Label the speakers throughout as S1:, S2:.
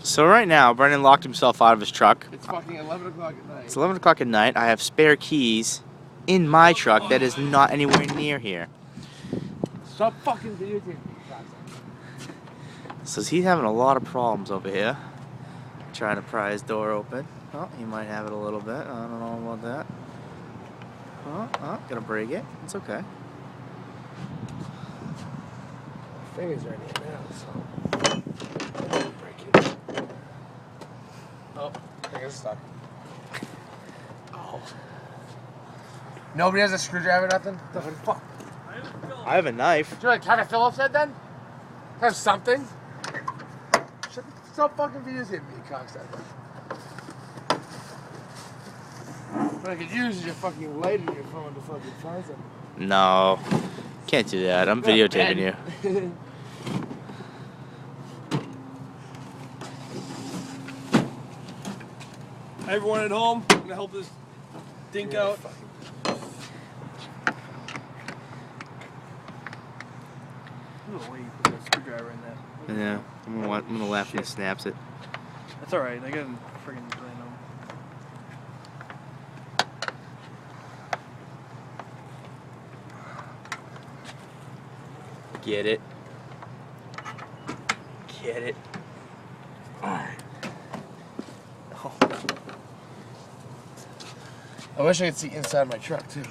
S1: So right now, Brendan locked himself out of his truck.
S2: It's fucking 11 o'clock at night.
S1: It's 11 o'clock at night. I have spare keys in my truck that is not anywhere near here.
S2: Stop fucking videotaping me,
S1: So he's having a lot of problems over here. Trying to pry his door open. Oh, he might have it a little bit. I don't know about that. Oh, gonna break it. It's okay.
S2: My fingers are in here now, so I won't break it. Oh, I guess stuck. Oh. Nobody has a screwdriver, nothing? The fuck?
S1: I have a knife.
S2: Do you like Kevin Phillips said then? Have something? Stop fucking videotaping me, cocksucker. What I could use is your fucking light in your phone to fucking find something.
S1: No, can't do that. I'm videotaping you.
S3: Hi everyone at home. I'm gonna help this dink out. Look at the way you put that screwdriver in that.
S1: Yeah, I'm gonna laugh when he snaps it.
S3: That's alright, I got him friggin' playing home.
S1: Get it. Get it.
S2: Alright. Oh. I wish I could see inside my truck too.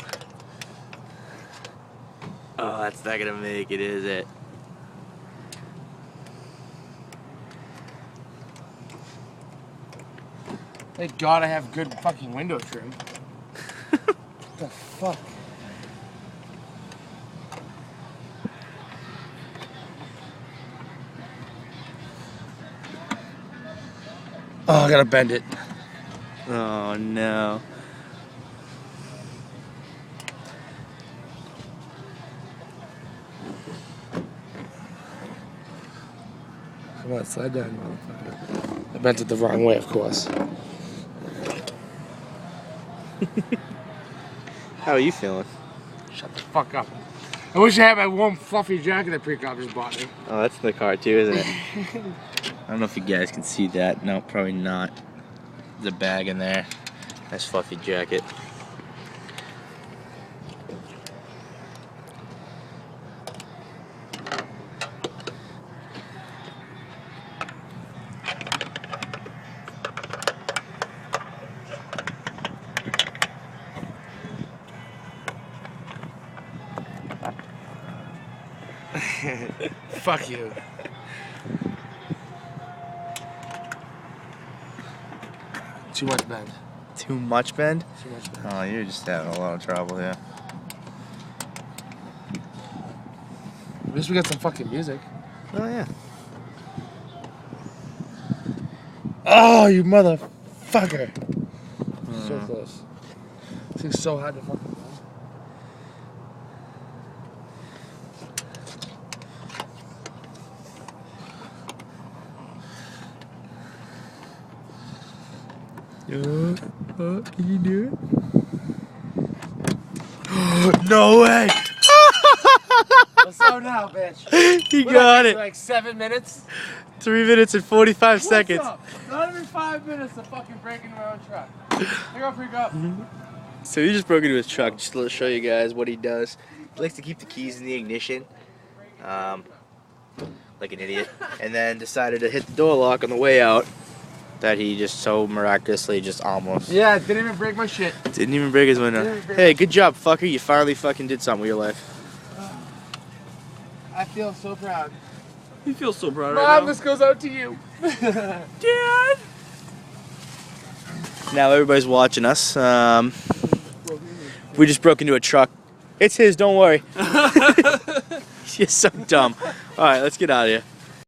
S1: Oh, that's not gonna make it, is it?
S2: Thank God I have good fucking window trim. What the fuck? Oh, I gotta bend it.
S1: Oh no.
S2: Come on, slide down, motherfucker. I bent it the wrong way, of course.
S1: How are you feeling?
S2: Shut the fuck up. I wish I had my warm, fluffy jacket that Pre-Cop just bought me.
S1: Oh, that's in the car too, isn't it? I don't know if you guys can see that. No, probably not. There's a bag in there. Nice fluffy jacket.
S2: Fuck you. Too much bend.
S1: Too much bend?
S2: Too much bend.
S1: Oh, you're just having a lot of trouble here.
S2: At least we got some fucking music.
S1: Oh, yeah.
S2: Oh, you motherfucker. So close. This thing's so hard to fucking bend.
S1: Can you do
S2: it? No way! What's up now, bitch?
S1: He got it.
S2: Like 7 minutes?
S1: 3 minutes and 45 seconds.
S2: What's up? Not every 5 minutes of fucking breaking my own truck. Here go, freak up.
S1: So he just broke into his truck just to show you guys what he does. He likes to keep the keys in the ignition, like an idiot, and then decided to hit the door lock on the way out. That he just so miraculously just almost.
S2: Yeah, didn't even break my shit.
S1: Didn't even break his window. Hey, good job, fucker. You finally fucking did something with your life.
S2: I feel so proud.
S3: You feel so proud
S2: Mom,
S3: right now.
S2: this goes out to you.
S3: Dad!
S1: Now everybody's watching us. We just broke into a truck. It's his, don't worry. You're so dumb. Alright, let's get out of here.